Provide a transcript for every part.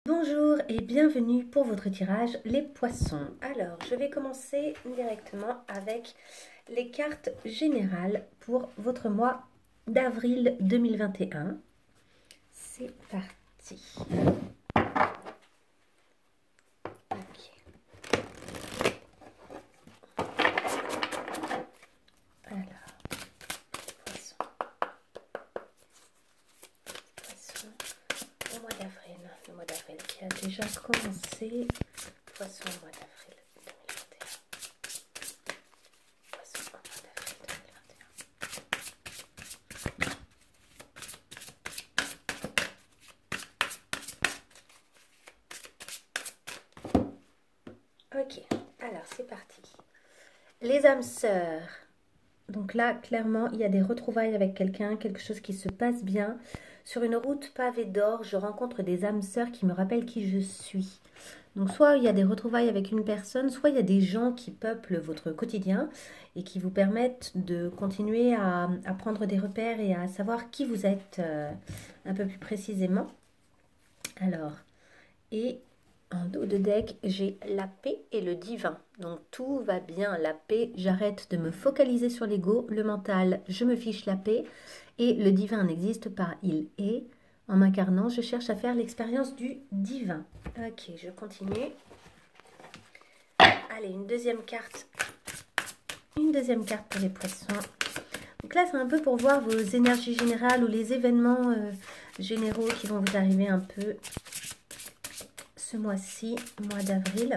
Bonjour et bienvenue pour votre tirage les poissons. Alors, je vais commencer directement avec les cartes générales pour votre mois d'avril 2021. C'est parti. Ok. Alors, poissons. Poissons au mois d'avril. Le mois d'avril qui a déjà commencé. Poissons au mois d'avril 2021. Poissons au mois d'avril 2021. Ok, alors c'est parti. Les âmes sœurs. Donc là, clairement, il y a des retrouvailles avec quelqu'un, quelque chose qui se passe bien. Sur une route pavée d'or, je rencontre des âmes sœurs qui me rappellent qui je suis. Donc soit il y a des retrouvailles avec une personne, soit il y a des gens qui peuplent votre quotidien et qui vous permettent de continuer à prendre des repères et à savoir qui vous êtes un peu plus précisément. Alors, et en dos de deck, j'ai la paix et le divin. Donc tout va bien, la paix, j'arrête de me focaliser sur l'ego. Le mental, je me fiche la paix. Et le divin n'existe pas, il est. En m'incarnant, je cherche à faire l'expérience du divin. Ok, je continue. Allez, une deuxième carte. Une deuxième carte pour les poissons. Donc là, c'est un peu pour voir vos énergies générales ou les événements généraux qui vont vous arriver un peu ce mois-ci, mois d'avril.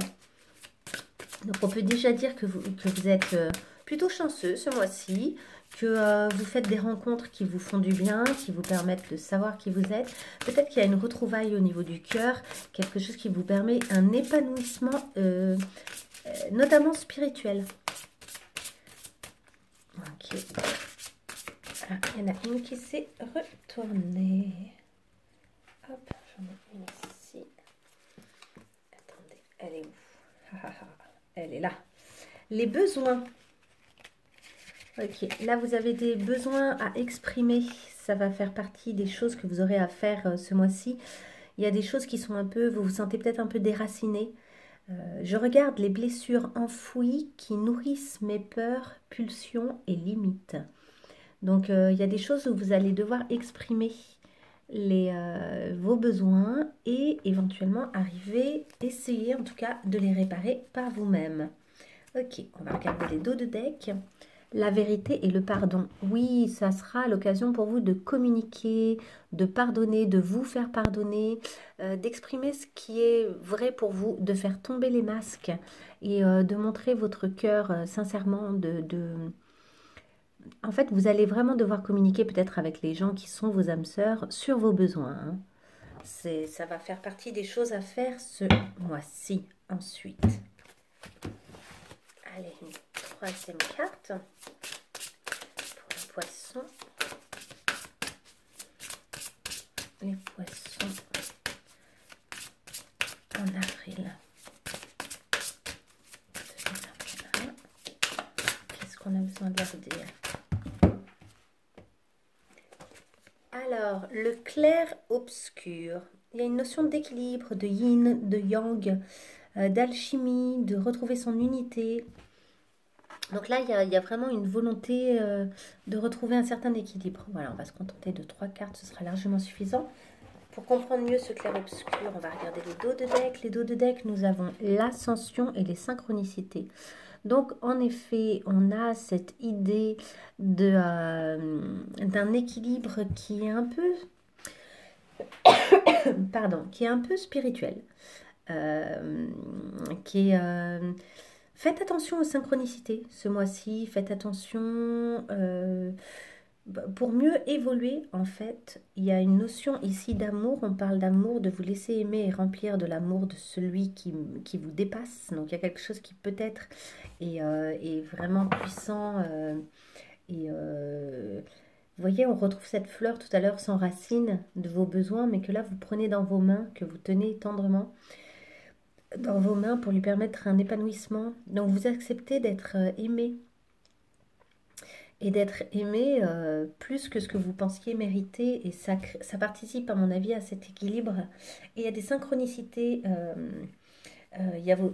Donc on peut déjà dire que vous êtes plutôt chanceux ce mois-ci, que vous faites des rencontres qui vous font du bien, qui vous permettent de savoir qui vous êtes. Peut-être qu'il y a une retrouvaille au niveau du cœur, quelque chose qui vous permet un épanouissement, notamment spirituel. Ok. Ah, il y en a une qui s'est retournée. Hop, j'en ai une ici. Attendez, elle est où? Elle est là. Les besoins. Ok, là vous avez des besoins à exprimer. Ça va faire partie des choses que vous aurez à faire ce mois-ci. Il y a des choses qui sont un peu, vous vous sentez peut-être un peu déraciné. Je regarde les blessures enfouies qui nourrissent mes peurs, pulsions et limites. Donc il y a des choses où vous allez devoir exprimer vos besoins et éventuellement arriver, essayer en tout cas de les réparer par vous-même. Ok, on va regarder les dos de deck. La vérité et le pardon. Oui, ça sera l'occasion pour vous de communiquer, de pardonner, de vous faire pardonner, d'exprimer ce qui est vrai pour vous, de faire tomber les masques et de montrer votre cœur sincèrement. En fait, vous allez vraiment devoir communiquer peut-être avec les gens qui sont vos âmes sœurs sur vos besoins. Hein. Ça va faire partie des choses à faire ce mois-ci. Ensuite, allez, une troisième carte pour les poissons. Les poissons en avril 2021. Qu'est-ce qu'on a besoin de leur dire? Alors, le clair-obscur. Il y a une notion d'équilibre, de yin, de yang, d'alchimie, de retrouver son unité. Donc là, il y a vraiment une volonté de retrouver un certain équilibre. Voilà, on va se contenter de 3 cartes, ce sera largement suffisant. Pour comprendre mieux ce clair-obscur, on va regarder les dos de deck. Les dos de deck, nous avons l'ascension et les synchronicités. Donc, en effet, on a cette idée d'un équilibre qui est un peu, pardon, qui est un peu spirituel, qui est faites attention aux synchronicités ce mois-ci, faites attention pour mieux évoluer. En fait, il y a une notion ici d'amour, on parle d'amour, de vous laisser aimer et remplir de l'amour de celui qui vous dépasse. Donc il y a quelque chose qui peut-être est vraiment puissant et vous voyez, on retrouve cette fleur tout à l'heure sans racine de vos besoins, mais que là vous prenez dans vos mains, que vous tenez tendrement dans vos mains pour lui permettre un épanouissement. Donc vous acceptez d'être aimé et d'être aimé plus que ce que vous pensiez mériter. Et ça participe, à mon avis, à cet équilibre. Et il y a des synchronicités.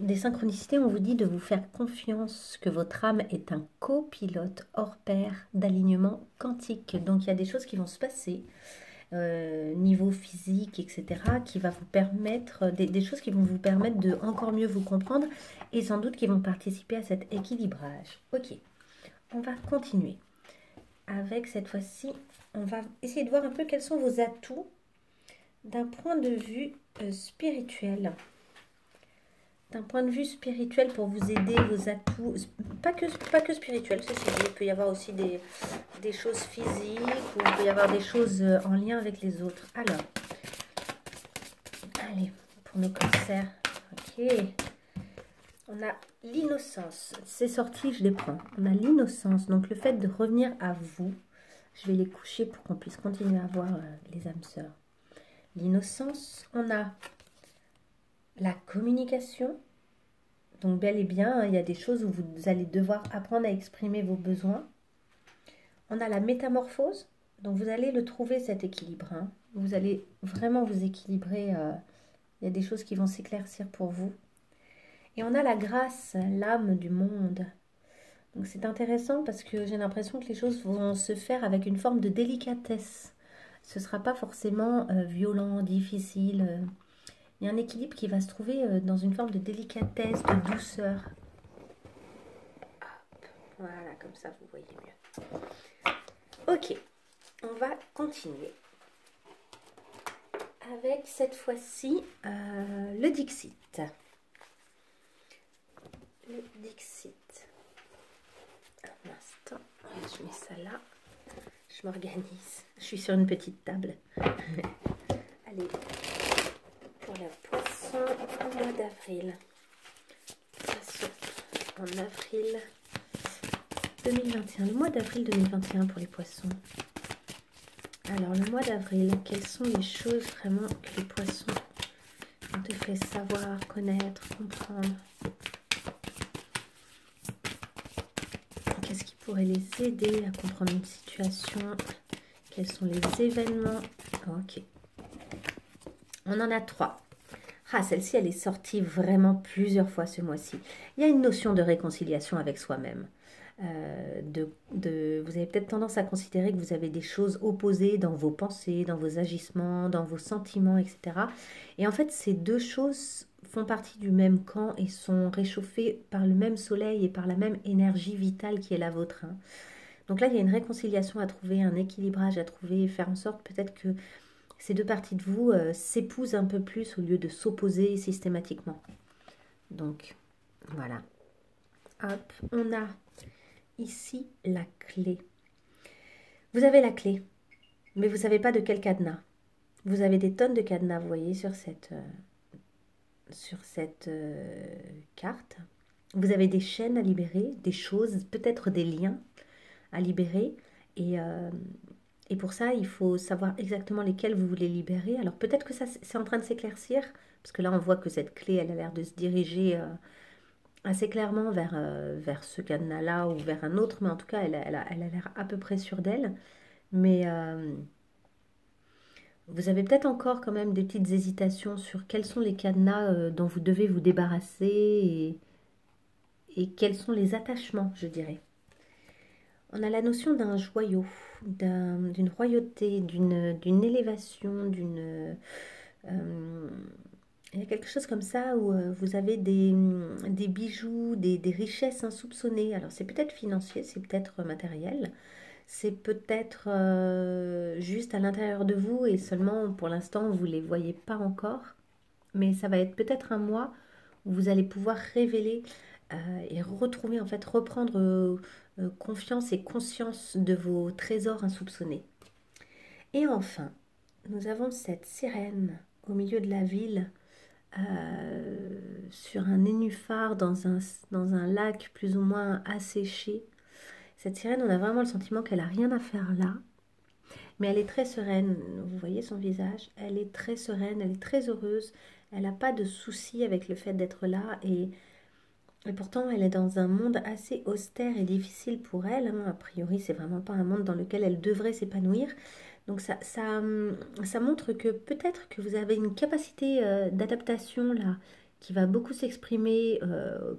Des synchronicités, on vous dit de vous faire confiance, que votre âme est un copilote hors pair d'alignement quantique. Donc il y a des choses qui vont se passer, niveau physique, etc., qui va vous permettre, des choses qui vont vous permettre de encore mieux vous comprendre et sans doute qui vont participer à cet équilibrage. Ok, on va continuer. Avec cette fois-ci, on va essayer de voir un peu quels sont vos atouts d'un point de vue spirituel. D'un point de vue spirituel, pour vous aider, vos atouts, pas que spirituel, ceci dit, il peut y avoir aussi des choses physiques, ou il peut y avoir des choses en lien avec les autres. Alors, allez, pour nos cancers, ok, on a l'innocence, c'est sorti, je les prends. On a l'innocence, donc le fait de revenir à vous, je vais les coucher pour qu'on puisse continuer à voir les âmes sœurs. L'innocence, on a la communication. Donc bel et bien, il y a des choses où vous allez devoir apprendre à exprimer vos besoins. On a la métamorphose. Donc vous allez le trouver, cet équilibre. Vous allez vraiment vous équilibrer. Il y a des choses qui vont s'éclaircir pour vous. Et on a la grâce, l'âme du monde. Donc c'est intéressant parce que j'ai l'impression que les choses vont se faire avec une forme de délicatesse. Ce ne sera pas forcément violent, difficile. Il y a un équilibre qui va se trouver dans une forme de délicatesse, de douceur. Hop, voilà, comme ça vous voyez mieux. Ok, on va continuer avec cette fois-ci le Dixit. Le Dixit. Un instant, je mets ça là. Je m'organise. Je suis sur une petite table. Allez, pour la poisson au mois d'avril. Poisson en avril 2021. Le mois d'avril 2021 pour les poissons. Alors, le mois d'avril, quelles sont les choses vraiment que les poissons ont te fait savoir, connaître, comprendre? Qu'est-ce qui pourrait les aider à comprendre une situation? Quels sont les événements? Ok. On en a 3. Ah, celle-ci, elle est sortie vraiment plusieurs fois ce mois-ci. Il y a une notion de réconciliation avec soi-même. Vous avez peut-être tendance à considérer que vous avez des choses opposées dans vos pensées, dans vos agissements, dans vos sentiments, etc. Et en fait, ces deux choses font partie du même camp et sont réchauffées par le même soleil et par la même énergie vitale qui est la vôtre. Donc là, il y a une réconciliation à trouver, un équilibrage à trouver, faire en sorte peut-être que ces deux parties de vous s'épousent un peu plus au lieu de s'opposer systématiquement. Donc, voilà. Hop, on a ici la clé. Vous avez la clé, mais vous ne savez pas de quel cadenas. Vous avez des tonnes de cadenas, vous voyez, sur cette carte. Vous avez des chaînes à libérer, des choses, peut-être des liens à libérer. Et pour ça, il faut savoir exactement lesquels vous voulez libérer. Alors peut-être que ça c'est en train de s'éclaircir, parce que là on voit que cette clé, elle a l'air de se diriger assez clairement vers ce cadenas-là ou vers un autre, mais en tout cas, elle a l'air à peu près sûre d'elle. Mais vous avez peut-être encore quand même des petites hésitations sur quels sont les cadenas dont vous devez vous débarrasser et quels sont les attachements, je dirais. On a la notion d'un joyau, d'une royauté, d'une élévation, il y a quelque chose comme ça où vous avez des bijoux, des richesses insoupçonnées. Alors c'est peut-être financier, c'est peut-être matériel, c'est peut-être juste à l'intérieur de vous et seulement pour l'instant vous ne les voyez pas encore. Mais ça va être peut-être un mois où vous allez pouvoir révéler et retrouver, en fait, reprendre confiance et conscience de vos trésors insoupçonnés. Et enfin, nous avons cette sirène au milieu de la ville, sur un nénuphar dans un lac plus ou moins asséché. Cette sirène, on a vraiment le sentiment qu'elle n'a rien à faire là, mais elle est très sereine. Vous voyez son visage, elle est très sereine, elle est très heureuse, elle n'a pas de souci avec le fait d'être là et Et pourtant, elle est dans un monde assez austère et difficile pour elle, hein. A priori, c'est vraiment pas un monde dans lequel elle devrait s'épanouir. Donc ça montre que peut-être que vous avez une capacité d'adaptation là qui va beaucoup s'exprimer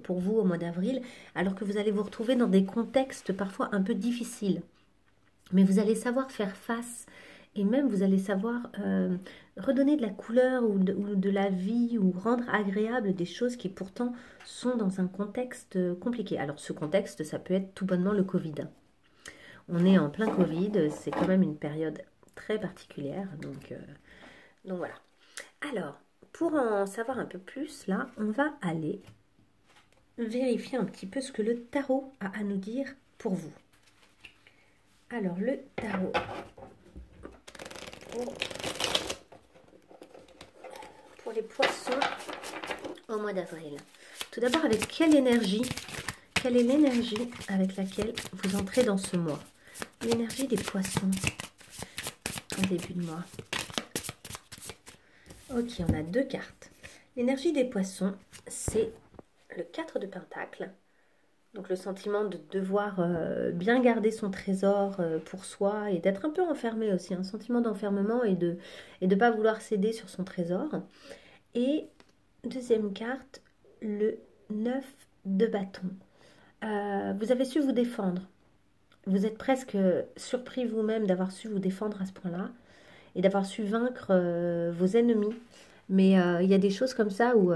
pour vous au mois d'avril, alors que vous allez vous retrouver dans des contextes parfois un peu difficiles. Mais vous allez savoir faire face et même vous allez savoir redonner de la couleur ou de la vie ou rendre agréable des choses qui pourtant sont dans un contexte compliqué. Alors ce contexte, ça peut être tout bonnement le Covid, hein. On est en plein Covid, c'est quand même une période très particulière, donc voilà. Alors, pour en savoir un peu plus, là, on va aller vérifier un petit peu ce que le tarot a à nous dire pour vous. Alors, le tarot pour les poissons au mois d'avril. Tout d'abord, avec quelle énergie, quelle est l'énergie avec laquelle vous entrez dans ce mois? L'énergie des poissons en début de mois. Ok, on a deux cartes. L'énergie des poissons, c'est le 4 de Pentacles. Donc le sentiment de devoir bien garder son trésor pour soi et d'être un peu enfermé aussi. Un sentiment d'enfermement et de pas vouloir céder sur son trésor. Et deuxième carte, le 9 de bâton. Vous avez su vous défendre. Vous êtes presque surpris vous-même d'avoir su vous défendre à ce point-là et d'avoir su vaincre vos ennemis. Mais il y a des choses comme ça où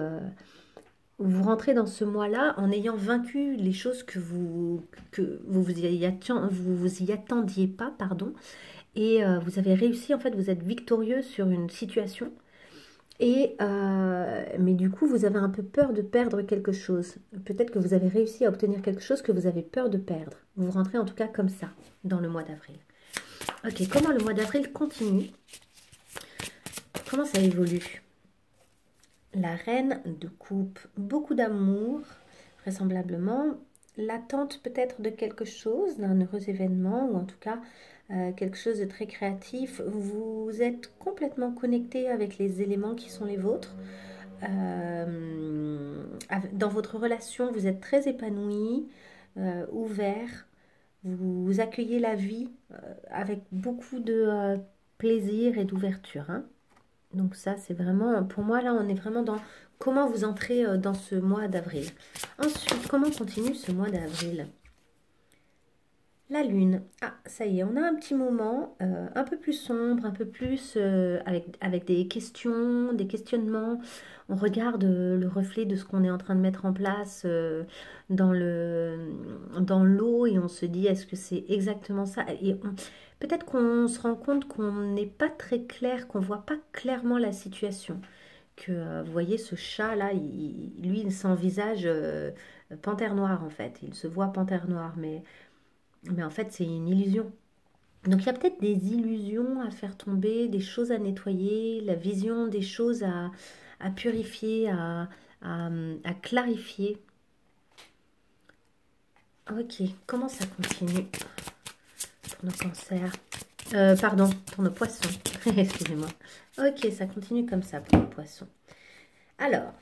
vous rentrez dans ce mois-là en ayant vaincu les choses que vous y attendiez pas, pardon. Et vous avez réussi, en fait, vous êtes victorieux sur une situation. Et mais du coup, vous avez un peu peur de perdre quelque chose. Peut-être que vous avez réussi à obtenir quelque chose que vous avez peur de perdre. Vous rentrez en tout cas comme ça dans le mois d'avril. Ok, comment le mois d'avril continue? Comment ça évolue? La reine de coupe, beaucoup d'amour, vraisemblablement. L'attente peut-être de quelque chose, d'un heureux événement, ou en tout cas quelque chose de très créatif. Vous êtes complètement connecté avec les éléments qui sont les vôtres. Dans votre relation, vous êtes très épanoui, ouvert. Vous accueillez la vie avec beaucoup de plaisir et d'ouverture, hein. Donc ça, c'est vraiment, pour moi, là, on est vraiment dans comment vous entrez dans ce mois d'avril. Ensuite, comment continue ce mois d'avril? La lune. Ah, ça y est, on a un petit moment un peu plus sombre, un peu plus avec des questions, des questionnements. On regarde le reflet de ce qu'on est en train de mettre en place dans l'eau et on se dit, est-ce que c'est exactement ça? Et peut-être qu'on se rend compte qu'on n'est pas très clair, qu'on voit pas clairement la situation. Que vous voyez ce chat là, lui il s'envisage panthère noire en fait. Il se voit panthère noire, mais en fait c'est une illusion. Donc il y a peut-être des illusions à faire tomber, des choses à nettoyer, la vision des choses à purifier, à clarifier. Ok, comment ça continue pour nos cancers? Pardon, pour nos poissons. Excusez-moi. Ok, ça continue comme ça pour nos poissons. Alors,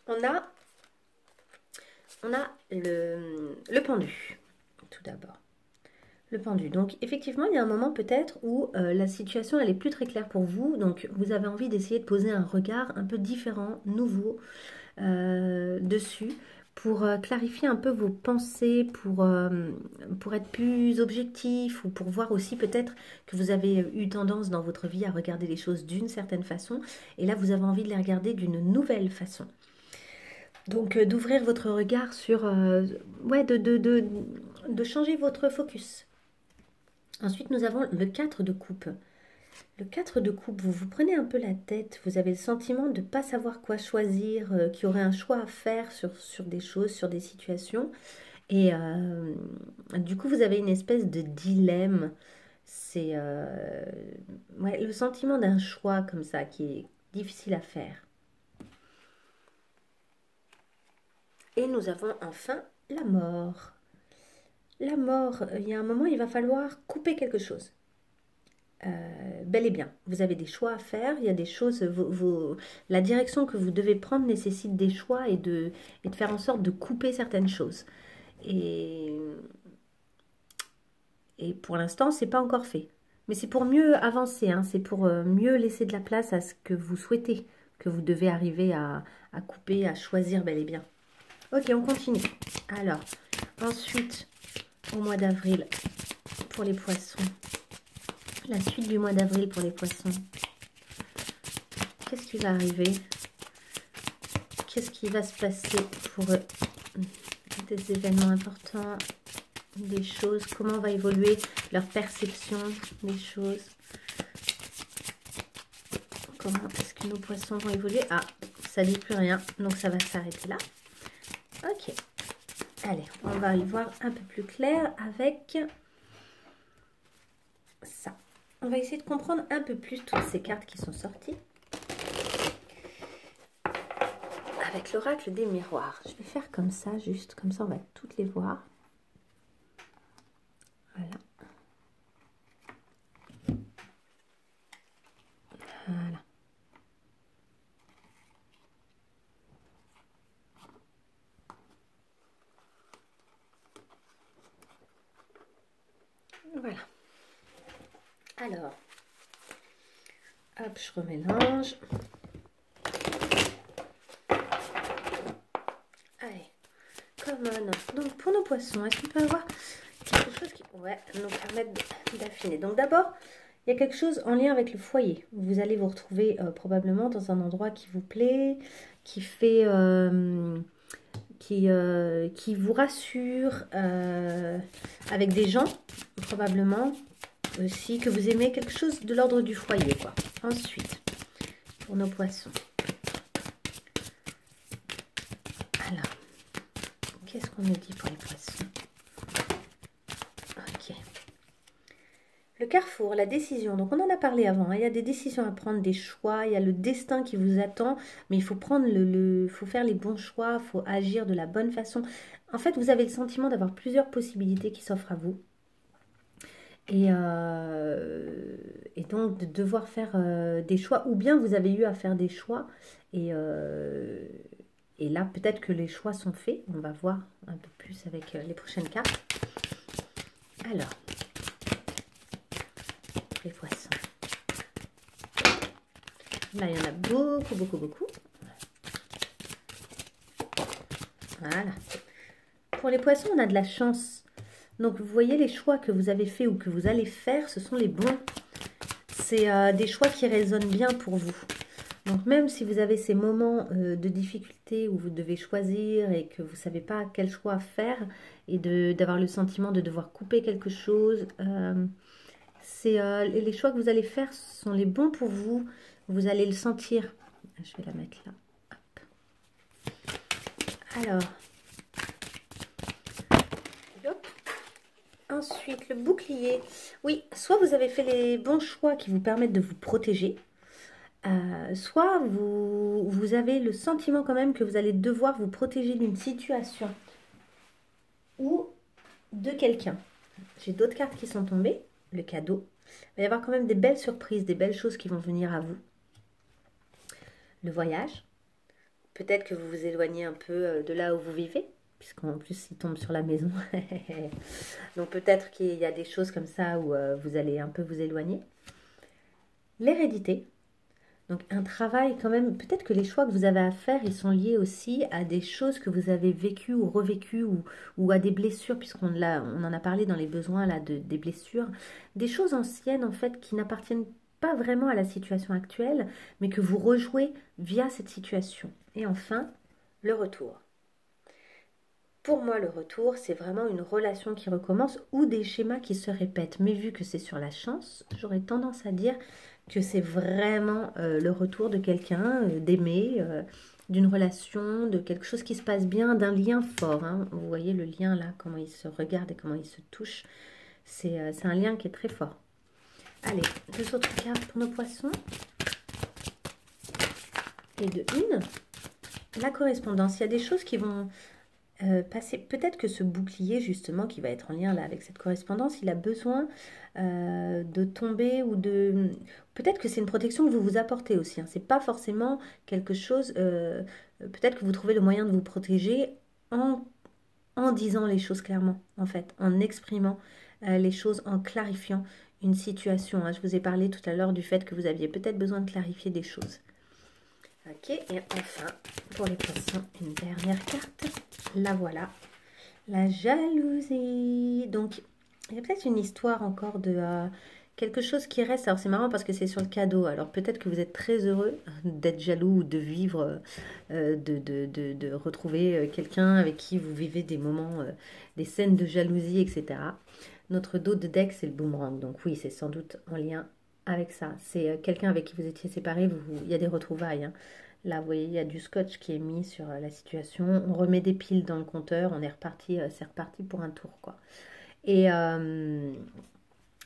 on a le pendu, tout d'abord. Le pendu. Donc, effectivement, il y a un moment peut-être où la situation, elle est plus très claire pour vous. Donc, vous avez envie d'essayer de poser un regard un peu différent, nouveau, dessus, pour clarifier un peu vos pensées, pour être plus objectif, ou pour voir aussi peut-être que vous avez eu tendance dans votre vie à regarder les choses d'une certaine façon, et là, vous avez envie de les regarder d'une nouvelle façon. Donc, d'ouvrir votre regard sur... ouais, de changer votre focus. Ensuite, nous avons le 4 de coupe. Le 4 de coupe, vous vous prenez un peu la tête, vous avez le sentiment de ne pas savoir quoi choisir, qu'il y aurait un choix à faire sur des choses, sur des situations. Et du coup, vous avez une espèce de dilemme. C'est ouais, le sentiment d'un choix comme ça qui est difficile à faire. Et nous avons enfin la mort. La mort, il y a un moment, il va falloir couper quelque chose. bel et bien. Vous avez des choix à faire, il y a des choses, la direction que vous devez prendre nécessite des choix et de faire en sorte de couper certaines choses. Et pour l'instant, c'est pas encore fait. Mais c'est pour mieux avancer, hein, c'est pour mieux laisser de la place à ce que vous souhaitez, que vous devez arriver à couper, à choisir bel et bien. Ok, on continue. Alors, ensuite, au mois d'avril, pour les poissons. La suite du mois d'avril pour les poissons. Qu'est-ce qui va arriver? Qu'est-ce qui va se passer pour eux? Des événements importants, des choses, comment va évoluer leur perception des choses? Comment est-ce que nos poissons vont évoluer? Ah, ça dit plus rien, donc ça va s'arrêter là. Ok. Allez, on va y voir un peu plus clair avec ça. On va essayer de comprendre un peu plus toutes ces cartes qui sont sorties. Avec l'oracle des miroirs. Je vais faire comme ça, juste comme ça, on va toutes les voir. Voilà. Voilà. Voilà. Alors, hop, je remélange. Allez, common. Donc, pour nos poissons, est-ce qu'on peut avoir quelque chose qui nous permette d'affiner? Donc, d'abord, il y a quelque chose en lien avec le foyer. Vous allez vous retrouver probablement dans un endroit qui vous plaît, qui fait... qui vous rassure, avec des gens, probablement, aussi, que vous aimez quelque chose de l'ordre du foyer, quoi. Ensuite, pour nos poissons. Alors, qu'est-ce qu'on nous dit pour les poissons? Ok. Le carrefour, la décision. Donc, on en a parlé avant. Hein. Il y a des décisions à prendre, des choix. Il y a le destin qui vous attend. Mais il faut prendre faut faire les bons choix. Il faut agir de la bonne façon. En fait, vous avez le sentiment d'avoir plusieurs possibilités qui s'offrent à vous. Et donc, de devoir faire des choix. Ou bien, vous avez eu à faire des choix. Et là, peut-être que les choix sont faits. On va voir un peu plus avec les prochaines cartes. Alors, les poissons. Là, il y en a beaucoup, beaucoup, beaucoup. Voilà. Pour les poissons, on a de la chance. Donc, vous voyez les choix que vous avez faits ou que vous allez faire, ce sont les bons. C'est des choix qui résonnent bien pour vous. Donc, même si vous avez ces moments de difficulté où vous devez choisir et que vous ne savez pas quel choix faire et d'avoir le sentiment de devoir couper quelque chose, les choix que vous allez faire sont les bons pour vous. Vous allez le sentir. Je vais la mettre là. Hop. Alors, hop. Ensuite, le bouclier. Oui, soit vous avez fait les bons choix qui vous permettent de vous protéger, soit vous avez le sentiment quand même que vous allez devoir vous protéger d'une situation ou de quelqu'un. J'ai d'autres cartes qui sont tombées. Le cadeau. Il va y avoir quand même des belles surprises, des belles choses qui vont venir à vous. Le voyage. Peut-être que vous vous éloignez un peu de là où vous vivez, puisqu'en plus il tombe sur la maison. Donc peut-être qu'il y a des choses comme ça où vous allez un peu vous éloigner. L'hérédité. Donc un travail quand même, peut-être que les choix que vous avez à faire, ils sont liés aussi à des choses que vous avez vécues ou revécues ou à des blessures, puisqu'on en a parlé dans les besoins là des blessures. Des choses anciennes en fait qui n'appartiennent pas vraiment à la situation actuelle, mais que vous rejouez via cette situation. Et enfin, le retour. Pour moi, le retour, c'est vraiment une relation qui recommence ou des schémas qui se répètent. Mais vu que c'est sur la chance, j'aurais tendance à dire que c'est vraiment le retour de quelqu'un, d'aimer, d'une relation, de quelque chose qui se passe bien, d'un lien fort. Hein. Vous voyez le lien là, comment il se regarde et comment il se touche. C'est un lien qui est très fort. Allez, 2 autres cartes pour nos poissons. Et de une, la correspondance. Il y a des choses qui vont peut-être que ce bouclier justement qui va être en lien là avec cette correspondance, il a besoin de tomber ou de... Peut-être que c'est une protection que vous vous apportez aussi, hein. C'est pas forcément quelque chose... peut-être que vous trouvez le moyen de vous protéger en, en disant les choses clairement, en fait, en exprimant les choses, en clarifiant une situation, hein. Je vous ai parlé tout à l'heure du fait que vous aviez peut-être besoin de clarifier des choses. Ok, et enfin, pour les poissons, une dernière carte. La voilà. La jalousie. Donc, il y a peut-être une histoire encore de quelque chose qui reste. Alors, c'est marrant parce que c'est sur le cadeau. Alors, peut-être que vous êtes très heureux d'être jaloux ou de vivre, de retrouver quelqu'un avec qui vous vivez des moments, des scènes de jalousie, etc. Notre dos de deck, c'est le boomerang. Donc, oui, c'est sans doute en lien avec ça. C'est quelqu'un avec qui vous étiez séparés. Il y a des retrouvailles, hein. Là, vous voyez, il y a du scotch qui est mis sur la situation. On remet des piles dans le compteur. On est reparti, c'est reparti pour un tour, quoi. Et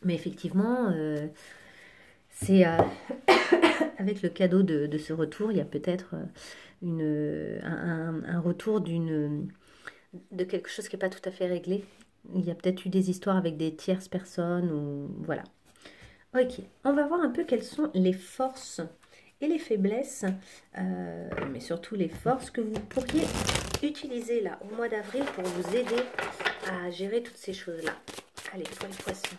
mais effectivement, c'est avec le cadeau de ce retour, il y a peut-être un retour de quelque chose qui n'est pas tout à fait réglé. Il y a peut-être eu des histoires avec des tierces personnes ou voilà. Ok, on va voir un peu quelles sont les forces et les faiblesses, mais surtout les forces que vous pourriez utiliser là au mois d'avril pour vous aider à gérer toutes ces choses-là. Allez, pour les poissons.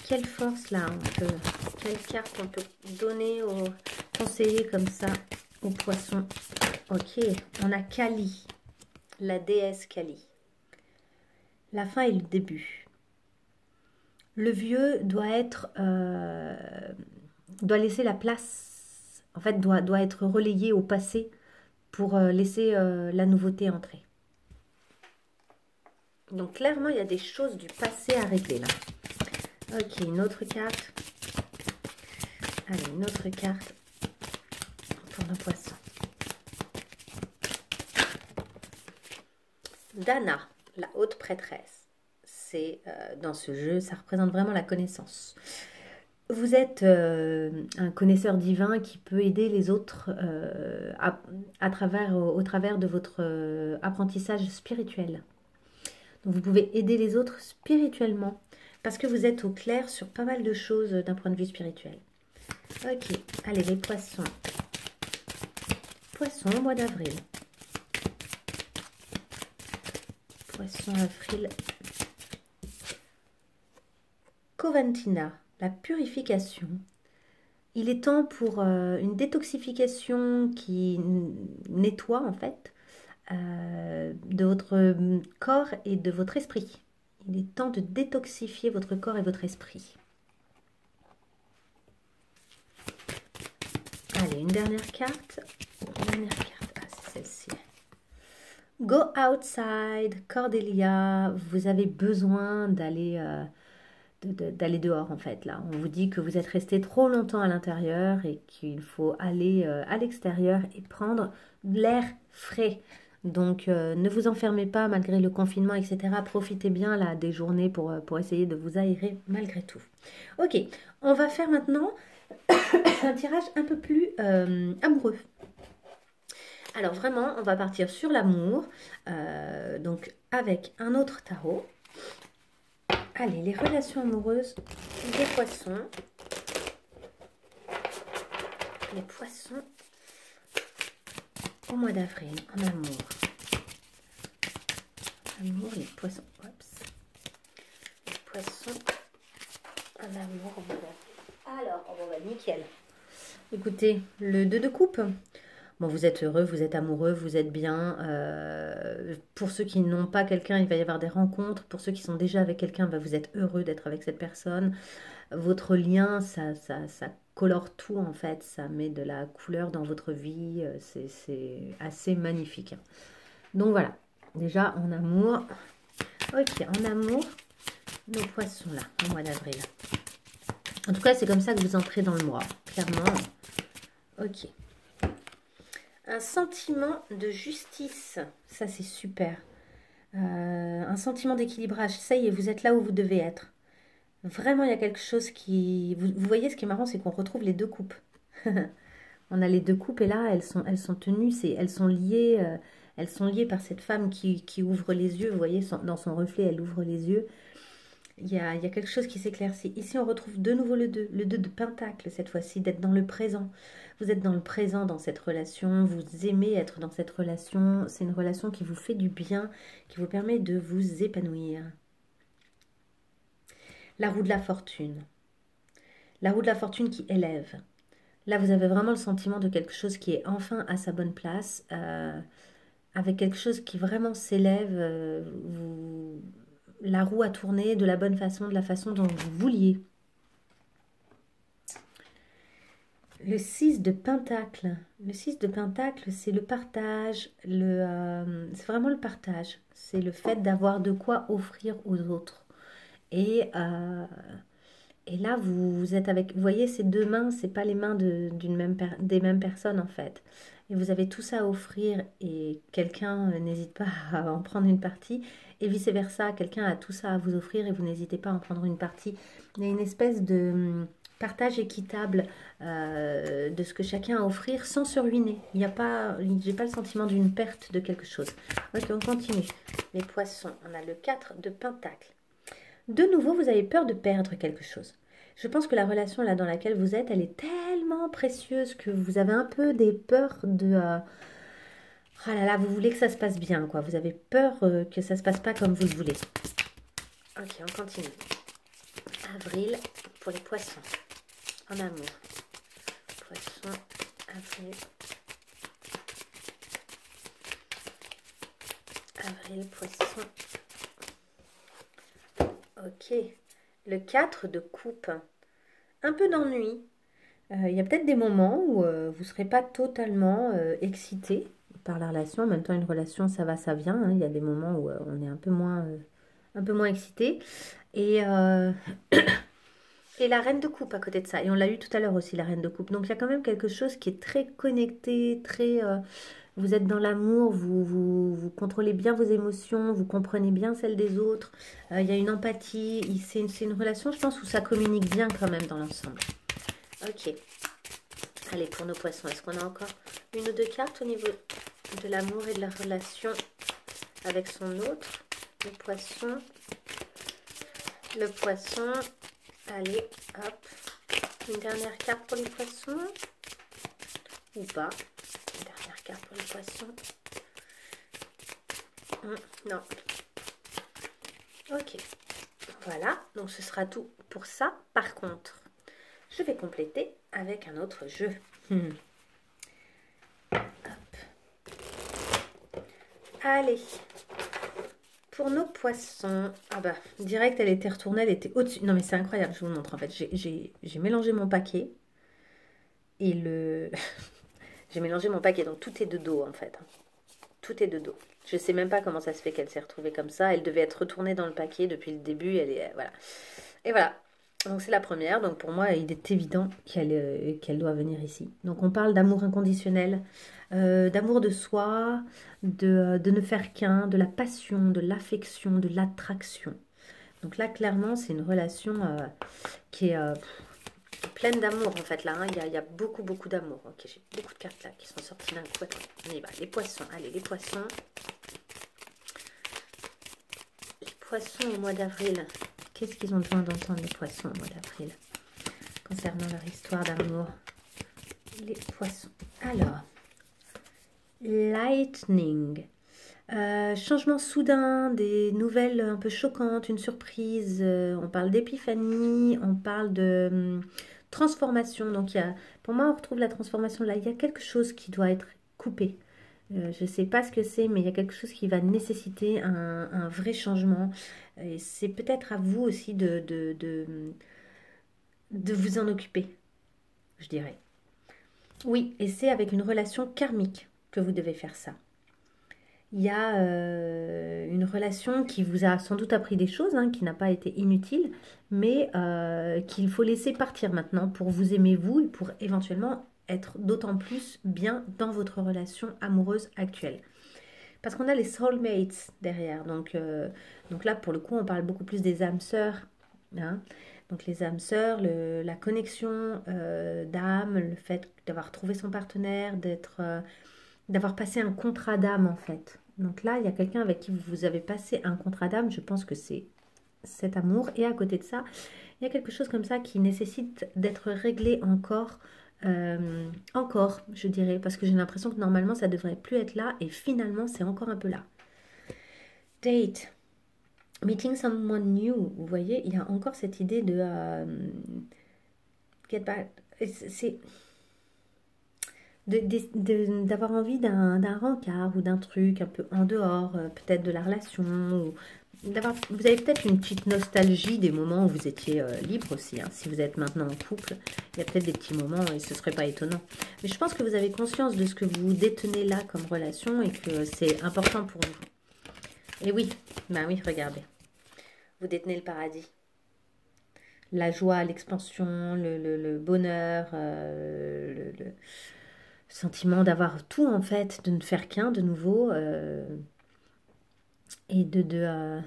Quelle force là on peut, quelle carte on peut donner aux conseillers comme ça aux poissons? Ok, on a Kali, la déesse Kali. La fin et le début. Le vieux doit être, doit laisser la place, en fait, doit être relayé au passé pour laisser la nouveauté entrer. Donc clairement, il y a des choses du passé à régler là. Ok, une autre carte. Allez, une autre carte pour nos poissons. Dana, la haute prêtresse. C'est dans ce jeu, ça représente vraiment la connaissance. Vous êtes un connaisseur divin qui peut aider les autres au travers de votre apprentissage spirituel. Donc vous pouvez aider les autres spirituellement parce que vous êtes au clair sur pas mal de choses d'un point de vue spirituel. Ok, allez les poissons. Poissons au mois d'avril. Poisson avril. Coventina, la purification. Il est temps pour une détoxification qui nettoie en fait de votre corps et de votre esprit. Il est temps de détoxifier votre corps et votre esprit. Allez, une dernière carte. Une dernière carte. Ah, c'est celle-ci. Go outside, Cordelia. Vous avez besoin d'aller d'aller dehors en fait. Là, on vous dit que vous êtes resté trop longtemps à l'intérieur et qu'il faut aller à l'extérieur et prendre l'air frais. Donc, ne vous enfermez pas malgré le confinement, etc. Profitez bien là des journées pour essayer de vous aérer malgré tout. Ok, on va faire maintenant un tirage un peu plus amoureux. Alors vraiment, on va partir sur l'amour, donc avec un autre tarot. Allez, les relations amoureuses des poissons. Les poissons au mois d'avril, en amour. Amour, les poissons. Oups. Les poissons en amour au mois d'avril. Alors, on va nickel. Écoutez, le 2 de coupe. Bon, vous êtes heureux, vous êtes amoureux, vous êtes bien. Pour ceux qui n'ont pas quelqu'un, il va y avoir des rencontres. Pour ceux qui sont déjà avec quelqu'un, vous êtes heureux d'être avec cette personne. Votre lien, ça colore tout en fait. Ça met de la couleur dans votre vie. C'est assez magnifique. Donc voilà, déjà en amour. Ok, en amour, nos poissons là, au mois d'avril. En tout cas, c'est comme ça que vous entrez dans le mois, clairement. Ok. Un sentiment de justice, ça c'est super. Un sentiment d'équilibrage, ça y est, vous êtes là où vous devez être. Vraiment, il y a quelque chose qui... Vous voyez, ce qui est marrant, c'est qu'on retrouve les deux coupes. On a les deux coupes et là, elles sont tenues, elles sont liées par cette femme qui ouvre les yeux. Vous voyez, dans son reflet, elle ouvre les yeux. Il y a quelque chose qui s'éclaircit. Ici, on retrouve de nouveau le 2 de Pentacle, cette fois-ci, d'être dans le présent. Vous êtes dans le présent dans cette relation, vous aimez être dans cette relation. C'est une relation qui vous fait du bien, qui vous permet de vous épanouir. La roue de la fortune. La roue de la fortune qui élève. Là, vous avez vraiment le sentiment de quelque chose qui est enfin à sa bonne place, avec quelque chose qui vraiment s'élève. La roue a tourné de la bonne façon, de la façon dont vous vouliez. Le 6 de Pentacle. Le 6 de Pentacle, c'est le partage. C'est vraiment le partage. C'est le fait d'avoir de quoi offrir aux autres. Et, euh, et là, vous êtes avec... Vous voyez, ces deux mains, c'est pas les mains des mêmes personnes, en fait. Et vous avez tout ça à offrir et quelqu'un n'hésite pas à en prendre une partie. Et vice-versa, quelqu'un a tout ça à vous offrir et vous n'hésitez pas à en prendre une partie. Il y a une espèce de partage équitable de ce que chacun a à offrir sans se ruiner. Il n'y a pas, j'ai pas le sentiment d'une perte de quelque chose. Ok, on continue. Les poissons, on a le 4 de Pentacle. De nouveau, vous avez peur de perdre quelque chose. Je pense que la relation là dans laquelle vous êtes, elle est tellement précieuse que vous avez un peu des peurs de... oh là là, vous voulez que ça se passe bien, quoi. Vous avez peur que ça se passe pas comme vous le voulez. Ok, on continue. Avril pour les poissons. En amour. Poisson, avril. Avril, poisson. Ok. Le 4 de coupe. Un peu d'ennui. Il y a peut-être des moments où vous ne serez pas totalement excité par la relation. En même temps, une relation, ça va, ça vient. Hein. Il y a des moments où on est un peu moins excité. Et, et la reine de coupe à côté de ça. Et on l'a eu tout à l'heure aussi, la reine de coupe. Donc il y a quand même quelque chose qui est très connecté, très... vous êtes dans l'amour, vous contrôlez bien vos émotions, vous comprenez bien celles des autres. Il y a une empathie. C'est une relation, je pense, où ça communique bien quand même dans l'ensemble. Ok. Allez, pour nos poissons, est-ce qu'on a encore une ou deux cartes au niveau de l'amour et de la relation avec son autre? Le poisson. Le poisson. Allez, hop. Une dernière carte pour les poissons. Ou pas. Une dernière carte pour les poissons. Non. Ok. Voilà, donc ce sera tout pour ça. Par contre, je vais compléter avec un autre jeu. Hop. Allez, pour nos poissons. Ah bah, direct, elle était retournée, elle était au-dessus. Non mais c'est incroyable, je vous montre en fait. J'ai mélangé mon paquet. Et le... j'ai mélangé mon paquet, donc tout est de dos en fait. Tout est de dos. Je sais même pas comment ça se fait qu'elle s'est retrouvée comme ça. Elle devait être retournée dans le paquet depuis le début. Elle est... voilà. Et voilà. Donc c'est la première, donc pour moi il est évident qu'elle doit venir ici. Donc on parle d'amour inconditionnel, d'amour de soi, de ne faire qu'un, de la passion, de l'affection, de l'attraction. Donc là clairement c'est une relation qui est pleine d'amour en fait là, hein. Il y a beaucoup d'amour. Ok, j'ai beaucoup de cartes là qui sont sorties d'un coup. Attends, on y va, les poissons, allez les poissons. Les poissons au mois d'avril. Qu'est-ce qu'ils ont besoin d'entendre, les poissons, au mois d'avril, concernant leur histoire d'amour? Les poissons. Alors, lightning. Changement soudain, des nouvelles un peu choquantes, une surprise. On parle d'épiphanie, on parle de transformation. Donc, pour moi, on retrouve la transformation là. Il y a quelque chose qui doit être coupé. Je ne sais pas ce que c'est, mais il y a quelque chose qui va nécessiter un vrai changement. Et c'est peut-être à vous aussi de vous en occuper, je dirais. Oui, et c'est avec une relation karmique que vous devez faire ça. Il y a une relation qui vous a sans doute appris des choses, hein, qui n'a pas été inutile, mais qu'il faut laisser partir maintenant pour vous aimer vous et pour éventuellement être d'autant plus bien dans votre relation amoureuse actuelle. Parce qu'on a les soulmates derrière, donc là pour le coup on parle beaucoup plus des âmes sœurs, hein. Donc les âmes sœurs, la connexion d'âme, le fait d'avoir trouvé son partenaire, d'avoir passé un contrat d'âme en fait. Donc là, il y a quelqu'un avec qui vous avez passé un contrat d'âme, je pense que c'est cet amour. Et à côté de ça, il y a quelque chose comme ça qui nécessite d'être réglé encore, je dirais, parce que j'ai l'impression que normalement ça devrait plus être là et finalement c'est encore un peu là. Date, meeting someone new, vous voyez, il y a encore cette idée de get back, c'est d'avoir envie d'un rencard ou d'un truc un peu en dehors, peut-être de la relation, ou vous avez peut-être une petite nostalgie des moments où vous étiez libre aussi. Hein. Si vous êtes maintenant en couple, il y a peut-être des petits moments et ce ne serait pas étonnant. Mais je pense que vous avez conscience de ce que vous détenez là comme relation et que c'est important pour vous. Et oui, ben oui, regardez. Vous détenez le paradis. La joie, l'expansion, le bonheur, le sentiment d'avoir tout en fait, de ne faire qu'un de nouveau et de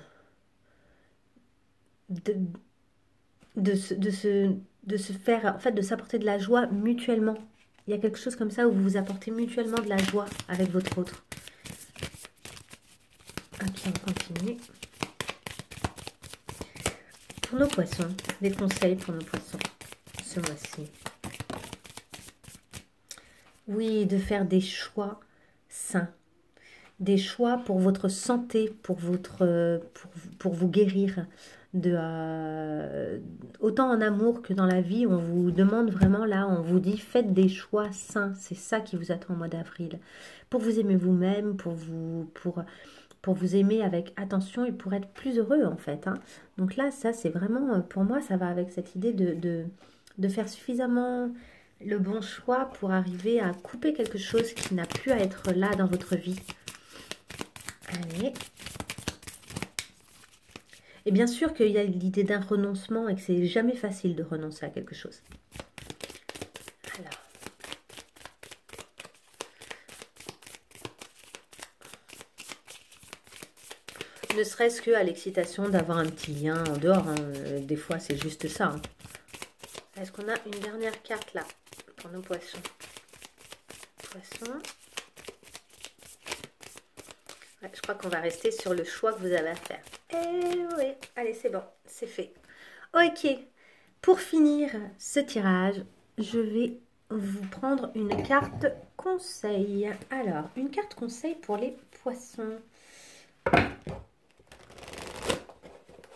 se faire, en fait, de s'apporter de la joie mutuellement. Il y a quelque chose comme ça où vous vous apportez mutuellement de la joie avec votre autre. Ok, on continue. Pour nos poissons, des conseils pour nos poissons ce mois-ci. Oui, de faire des choix sains. Des choix pour votre santé, pour vous guérir. Autant en amour que dans la vie, on vous demande vraiment là, on vous dit faites des choix sains. C'est ça qui vous attend au mois d'avril. Pour vous aimer vous-même, pour vous aimer avec attention et pour être plus heureux en fait. Hein. Donc là, ça c'est vraiment, pour moi, ça va avec cette idée de faire suffisamment le bon choix pour arriver à couper quelque chose qui n'a plus à être là dans votre vie. Allez. Et bien sûr qu'il y a l'idée d'un renoncement et que c'est jamais facile de renoncer à quelque chose. Alors. Ne serait-ce qu'à l'excitation d'avoir un petit lien en dehors. Hein. Des fois, c'est juste ça. Hein. Est-ce qu'on a une dernière carte là pour nos poissons? Poissons. Ouais, je crois qu'on va rester sur le choix que vous avez à faire. Et oui, allez, c'est bon, c'est fait. Ok, pour finir ce tirage, je vais vous prendre une carte conseil. Alors, une carte conseil pour les poissons.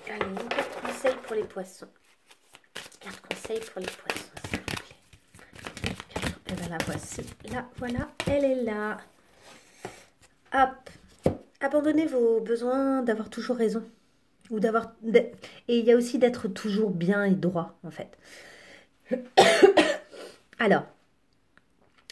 Allez, une carte conseil pour les poissons. Carte conseil pour les poissons, s'il vous plaît. Et bien la voici. Là, voilà, elle est là. Hop. Abandonnez vos besoins d'avoir toujours raison. Ou d'avoir. Et il y a aussi d'être toujours bien et droit, en fait. Alors.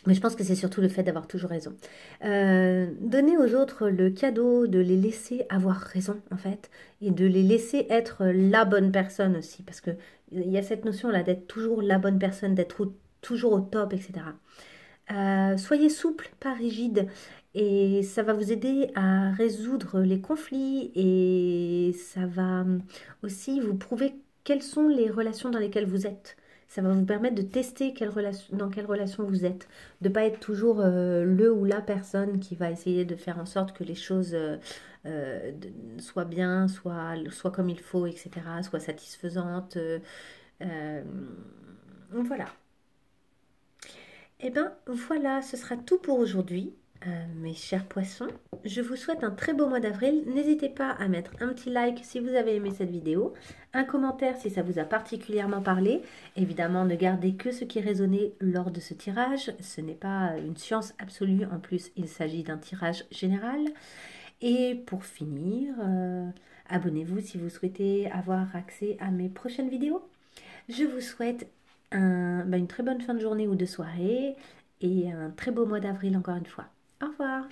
Mais je pense que c'est surtout le fait d'avoir toujours raison. Donner aux autres le cadeau de les laisser avoir raison, en fait. Et de les laisser être la bonne personne aussi. Parce qu'il y a cette notion-là d'être toujours la bonne personne, d'être toujours au top, etc. Soyez souple, pas rigide. Et ça va vous aider à résoudre les conflits. Et ça va aussi vous prouver quelles sont les relations dans lesquelles vous êtes. Ça va vous permettre de tester dans quelle relation vous êtes. De ne pas être toujours le ou la personne qui va essayer de faire en sorte que les choses soient bien, soient comme il faut, etc. Soient satisfaisantes. Voilà. Et bien voilà, ce sera tout pour aujourd'hui. Mes chers poissons, je vous souhaite un très beau mois d'avril. N'hésitez pas à mettre un petit like si vous avez aimé cette vidéo, un commentaire si ça vous a particulièrement parlé. Évidemment, ne gardez que ce qui résonnait lors de ce tirage. Ce n'est pas une science absolue, en plus il s'agit d'un tirage général. Et pour finir, abonnez-vous si vous souhaitez avoir accès à mes prochaines vidéos. Je vous souhaite une très bonne fin de journée ou de soirée et un très beau mois d'avril encore une fois. Au revoir.